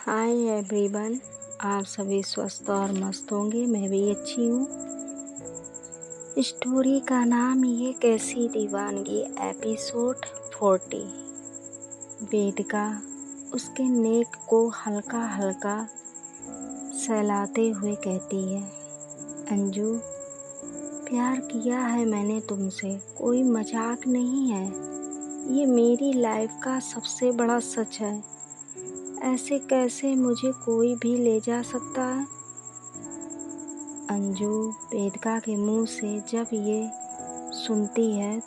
Hi everyone. आप सभी स्वस्थ और मस्त होंगे। मैं भी अच्छी हूँ। स्टोरी का नाम ये कैसी दीवानगी एपिसोड 40। वेदिका उसके नेक को हल्का हल्का सहलाते हुए कहती है, अंजू प्यार किया है मैंने तुमसे, कोई मजाक नहीं है। ये मेरी लाइफ का सबसे बड़ा सच है। ऐसे कैसे मुझे कोई भी ले जा सकता है। अंजू वेदिका के मुंह से जब ये सुनती है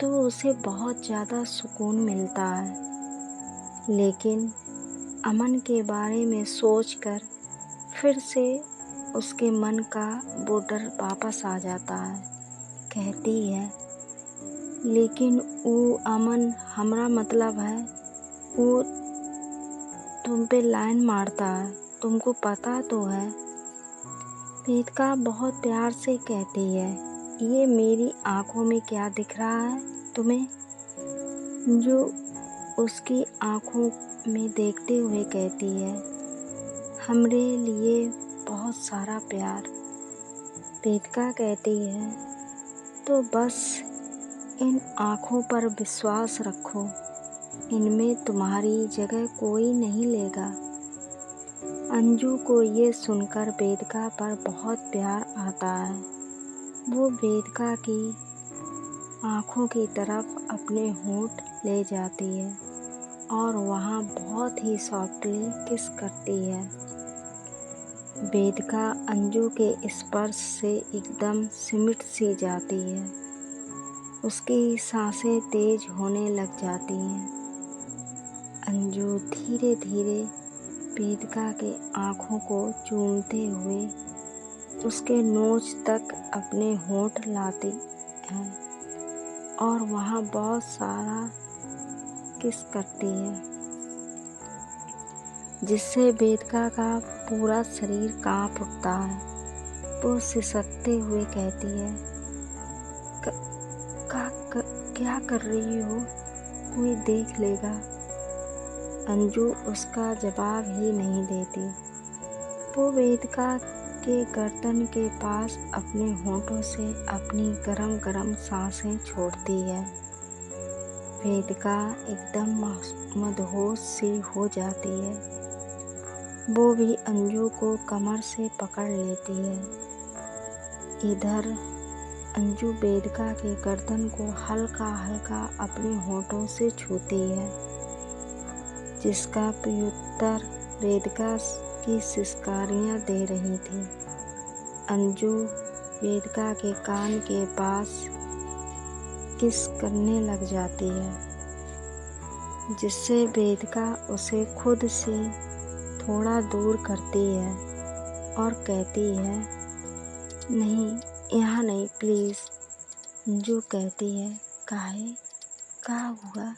तो उसे बहुत ज़्यादा सुकून मिलता है, लेकिन अमन के बारे में सोचकर फिर से उसके मन का वो डर वापस आ जाता है। कहती है, लेकिन वो अमन हमारा मतलब है, वो तुम पे लाइन मारता है, तुमको पता तो है। वेदिका बहुत प्यार से कहती है, ये मेरी आँखों में क्या दिख रहा है तुम्हें? जो उसकी आँखों में देखते हुए कहती है, हमरे लिए बहुत सारा प्यार। वेदिका कहती है, तो बस इन आँखों पर विश्वास रखो, इनमें तुम्हारी जगह कोई नहीं लेगा। अंजू को ये सुनकर वेदिका पर बहुत प्यार आता है। वो वेदिका की आँखों की तरफ अपने होंठ ले जाती है और वहाँ बहुत ही सॉफ्टली किस करती है। वेदिका अंजू के स्पर्श से एकदम सिमट सी जाती है। उसकी सांसें तेज होने लग जाती हैं। अंजू धीरे धीरे वेदिका के आँखों को चूमते हुए उसके नोच तक अपने होंठ लाती है और वहाँ बहुत सारा किस करती है, जिससे वेदिका का पूरा शरीर कांप उठता है। वो सिसकते हुए कहती है, क्या कर रही हो? कोई देख लेगा। अंजू उसका जवाब ही नहीं देती। वो वेदिका के गर्दन के पास अपने होंठों से अपनी गरम गरम सांसें छोड़ती है। वेदिका एकदम मदहोश सी हो जाती है। वो भी अंजू को कमर से पकड़ लेती है। इधर अंजू वेदिका के गर्दन को हल्का हल्का अपने होंठों से छूती है, जिसका प्रत्युत्तर वेदिका की सिसकारियाँ दे रही थी। अंजू वेदिका के कान के पास किस करने लग जाती है, जिससे वेदिका उसे खुद से थोड़ा दूर करती है और कहती है, नहीं यहाँ नहीं प्लीज़। अंजू कहती है, काहे? क्या हुआ?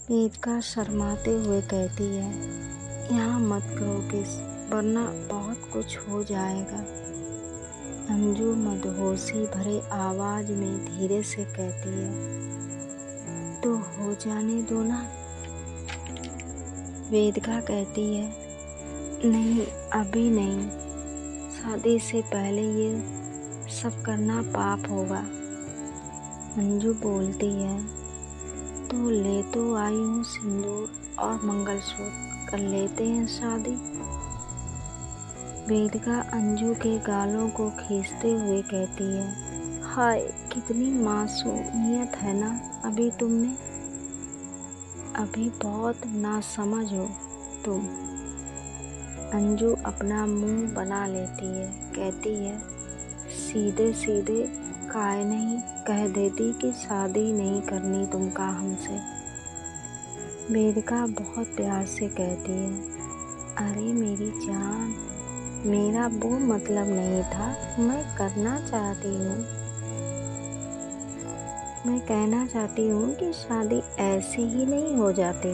वेदिका शर्माते हुए कहती है, यहाँ मत करो किस, वरना बहुत कुछ हो जाएगा। अंजू मदहोशी भरे आवाज़ में धीरे से कहती है, तो हो जाने दो ना। वेदिका कहती है, नहीं अभी नहीं, शादी से पहले ये सब करना पाप होगा। अंजू बोलती है, तो ले तो आई हूँ सिंदूर और मंगलसूत्र, कर लेते हैं शादी। वेदिका अंजू के गालों को खींचते हुए कहती है, हाय कितनी मासूमियत है ना अभी तुम में, अभी बहुत नासमझ हो तुम। अंजू अपना मुंह बना लेती है, कहती है, सीधे सीधे काहे नहीं कह देती कि शादी नहीं करनी तुमका हमसे। वेदिका बहुत प्यार से कहती है, अरे मेरी जान, मेरा वो मतलब नहीं था, मैं करना चाहती हूँ। मैं कहना चाहती हूँ कि शादी ऐसे ही नहीं हो जाती।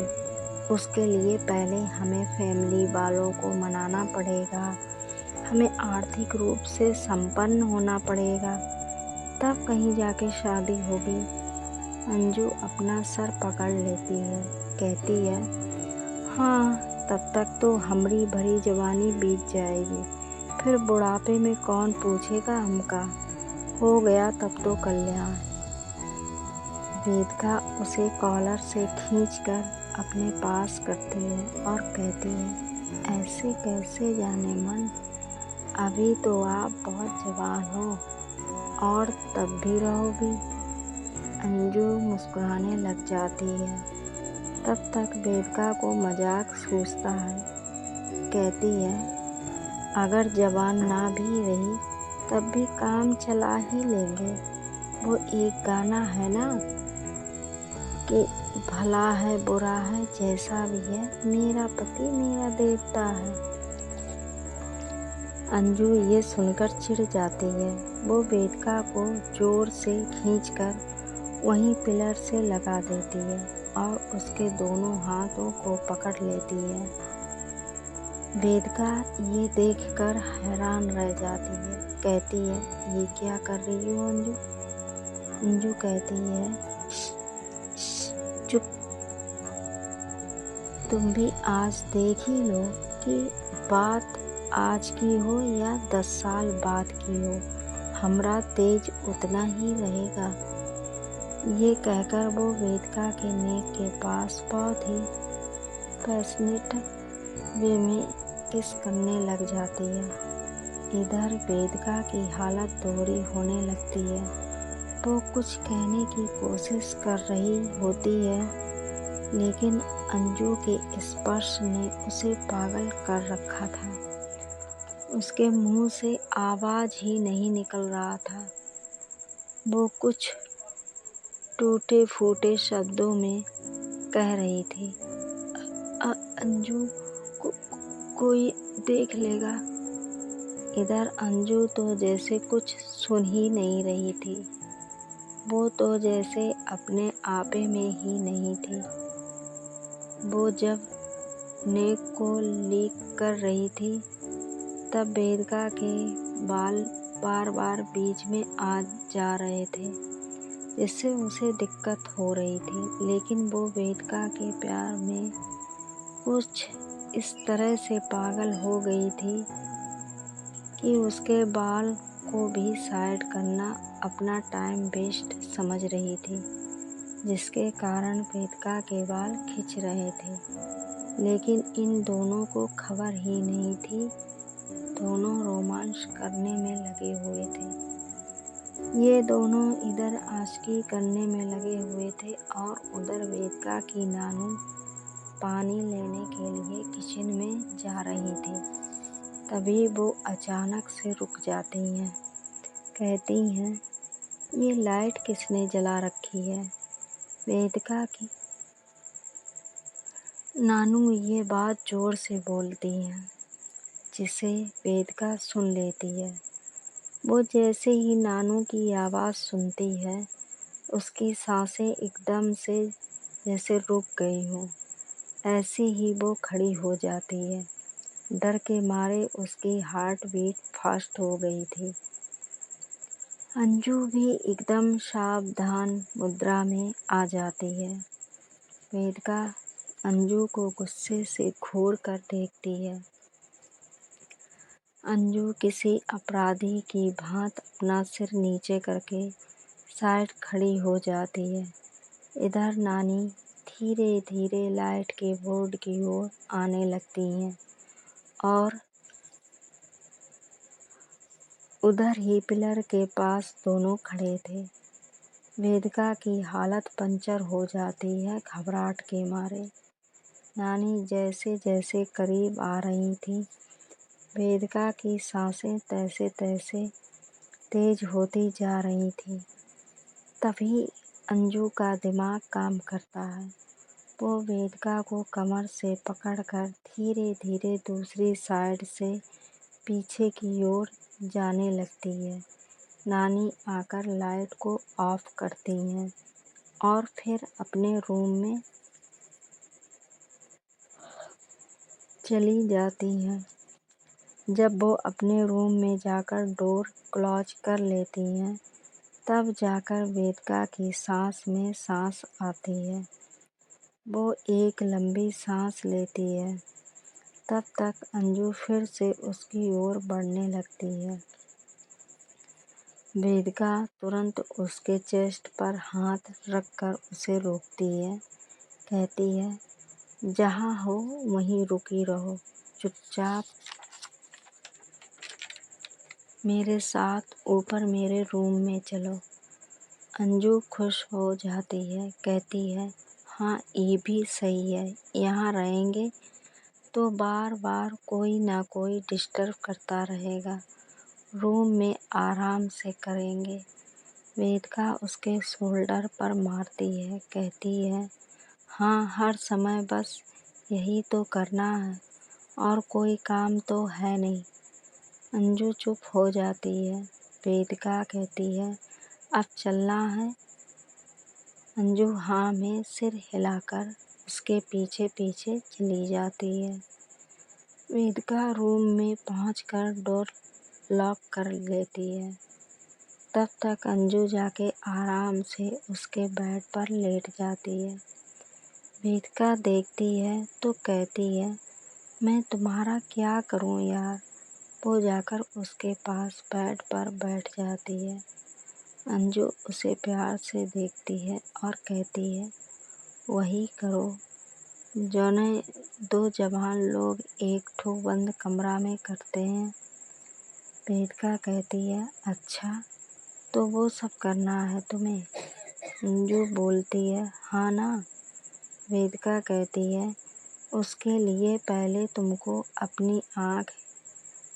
उसके लिए पहले हमें फैमिली वालों को मनाना पड़ेगा, हमें आर्थिक रूप से संपन्न होना पड़ेगा, तब कहीं जाके शादी होगी। अंजू अपना सर पकड़ लेती है, कहती है, हाँ तब तक तो हमारी भरी जवानी बीत जाएगी, फिर बुढ़ापे में कौन पूछेगा हमका, हो गया तब तो कल्याण। वेदिका उसे कॉलर से खींचकर अपने पास करती है और कहती है, ऐसे कैसे जाने मन, अभी तो आप बहुत जवान हो और तब भी रहोगी। अंजू मुस्कुराने लग जाती है। तब तक वेदिका को मजाक सूझता है। कहती है, अगर जवान ना भी रही तब भी काम चला ही लेंगे। वो एक गाना है ना कि भला है बुरा है जैसा भी है, मेरा पति मेरा देवता है। अंजू ये सुनकर चिढ़ जाती है। वो वेदिका को जोर से खींचकर वहीं पिलर से लगा देती है और उसके दोनों हाथों को पकड़ लेती है। वेदिका ये देखकर हैरान रह जाती है। कहती है, ये क्या कर रही हो अंजू? अंजू कहती है, चुप, तुम भी आज देख ही लो कि बात आज की हो या 10 साल बाद की हो, हमारा तेज उतना ही रहेगा। ये कहकर वो वेदिका के नेक के पास बहुत ही पैशनेट वे में किस करने लग जाती है। इधर वेदिका की हालत दोहरी होने लगती है। वो कुछ कहने की कोशिश कर रही होती है, लेकिन अंजू के स्पर्श ने उसे पागल कर रखा था। उसके मुंह से आवाज ही नहीं निकल रहा था। वो कुछ टूटे फूटे शब्दों में कह रही थी, अंजू को, कोई देख लेगा। इधर अंजू तो जैसे कुछ सुन ही नहीं रही थी। वो तो जैसे अपने आपे में ही नहीं थी। वो जब नेक को लीक कर रही थी तब वेदिका के बाल बार बार बीच में आ जा रहे थे, जिससे उसे दिक्कत हो रही थी। लेकिन वो वेदिका के प्यार में कुछ इस तरह से पागल हो गई थी कि उसके बाल को भी साइड करना अपना टाइम वेस्ट समझ रही थी, जिसके कारण वेदिका के बाल खिंच रहे थे। लेकिन इन दोनों को खबर ही नहीं थी। दोनों रोमांस करने में लगे हुए थे। ये दोनों इधर आशिकी करने में लगे हुए थे और उधर वेदिका की नानू पानी लेने के लिए किचन में जा रही थी। तभी वो अचानक से रुक जाती हैं। कहती हैं, ये लाइट किसने जला रखी है? वेदिका की नानू ये बात जोर से बोलती हैं, जिसे वेदिका सुन लेती है। वो जैसे ही नानू की आवाज़ सुनती है, उसकी सांसें एकदम से जैसे रुक गई हों। ऐसे ही वो खड़ी हो जाती है। डर के मारे उसकी हार्ट बीट फास्ट हो गई थी। अंजू भी एकदम सावधान मुद्रा में आ जाती है। वेदिका अंजू को गुस्से से घूर कर देखती है। अंजू किसी अपराधी की भांति अपना सिर नीचे करके साइड खड़ी हो जाती है। इधर नानी धीरे धीरे लाइट के बोर्ड की ओर आने लगती हैं और उधर ही पिलर के पास दोनों खड़े थे। वेदिका की हालत पंचर हो जाती है घबराहट के मारे। नानी जैसे जैसे करीब आ रही थी, वेदिका की सांसें तैसे तैसे तेज होती जा रही थी। तभी अंजू का दिमाग काम करता है। वो वेदिका को कमर से पकड़कर धीरे धीरे दूसरी साइड से पीछे की ओर जाने लगती है। नानी आकर लाइट को ऑफ करती हैं और फिर अपने रूम में चली जाती हैं। जब वो अपने रूम में जाकर डोर क्लोज कर लेती हैं, तब जाकर वेदिका की सांस में सांस आती है। वो एक लंबी सांस लेती है तब तक अंजू फिर से उसकी ओर बढ़ने लगती है। वेदिका तुरंत उसके चेस्ट पर हाथ रखकर उसे रोकती है। कहती है, जहाँ हो वहीं रुकी रहो, चुपचाप मेरे साथ ऊपर मेरे रूम में चलो। अंजू खुश हो जाती है, कहती है, हाँ ये भी सही है, यहाँ रहेंगे तो बार बार कोई ना कोई डिस्टर्ब करता रहेगा, रूम में आराम से करेंगे। वेदिका उसके शोल्डर पर मारती है, कहती है, हाँ हर समय बस यही तो करना है और कोई काम तो है नहीं। अंजू चुप हो जाती है। वेदिका कहती है, अब चलना है। अंजू हाँ में सिर हिलाकर उसके पीछे पीछे चली जाती है। वेदिका रूम में पहुंचकर डोर लॉक कर लेती है। तब तक अंजू जाके आराम से उसके बेड पर लेट जाती है। वेदिका देखती है तो कहती है, मैं तुम्हारा क्या करूं यार। वो जाकर उसके पास बेड पर बैठ जाती है। अंजू उसे प्यार से देखती है और कहती है, वही करो जौने दो जवान लोग एक ठो बंद कमरा में करते हैं। वेदिका कहती है, अच्छा तो वो सब करना है तुम्हें। अंजू बोलती है, हाँ ना। वेदिका कहती है, उसके लिए पहले तुमको अपनी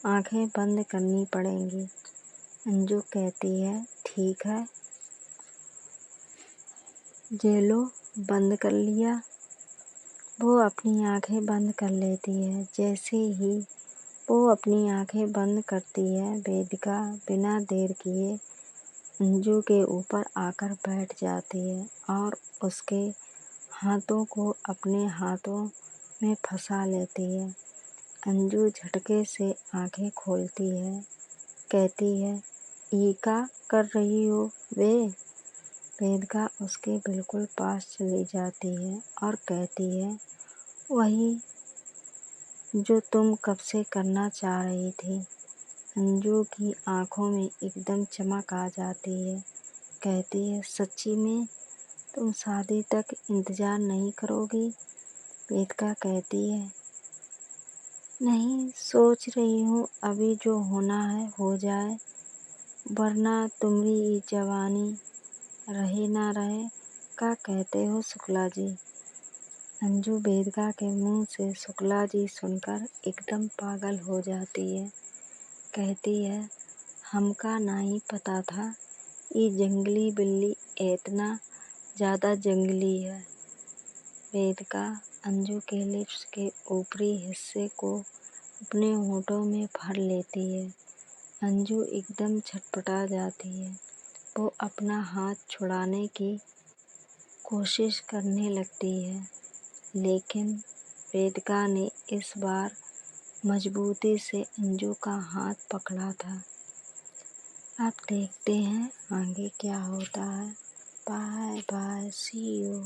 आंखें बंद करनी पड़ेंगी। अंजू कहती है, ठीक है। ये लो बंद कर लिया। वो अपनी आंखें बंद कर लेती है। जैसे ही वो अपनी आंखें बंद करती है, वेदिका बिना देर किए अंजू के ऊपर आकर बैठ जाती है और उसके हाथों को अपने हाथों में फंसा लेती है। अंजू झटके से आंखें खोलती है, कहती है, ये क्या कर रही हो वे। वेदिका उसके बिल्कुल पास चली जाती है और कहती है, वही जो तुम कब से करना चाह रही थी। अंजू की आंखों में एकदम चमक आ जाती है। कहती है, सच्ची में तुम शादी तक इंतज़ार नहीं करोगी। वेदिका कहती है, नहीं सोच रही हूँ अभी जो होना है हो जाए, वरना तुम्हारी ये जवानी रहे ना रहे। क्या कहते हो शुक्ला जी। अंजू वेदिका के मुंह से शुक्ला जी सुनकर एकदम पागल हो जाती है। कहती है, हमका नहीं पता था ये जंगली बिल्ली इतना ज़्यादा जंगली है। वेदिका अंजू के लिप्स के ऊपरी हिस्से को अपने होठों में भर लेती है। अंजू एकदम छटपटा जाती है। वो अपना हाथ छुड़ाने की कोशिश करने लगती है, लेकिन वेदिका ने इस बार मजबूती से अंजू का हाथ पकड़ा था। अब देखते हैं आगे क्या होता है। Bye bye, see you.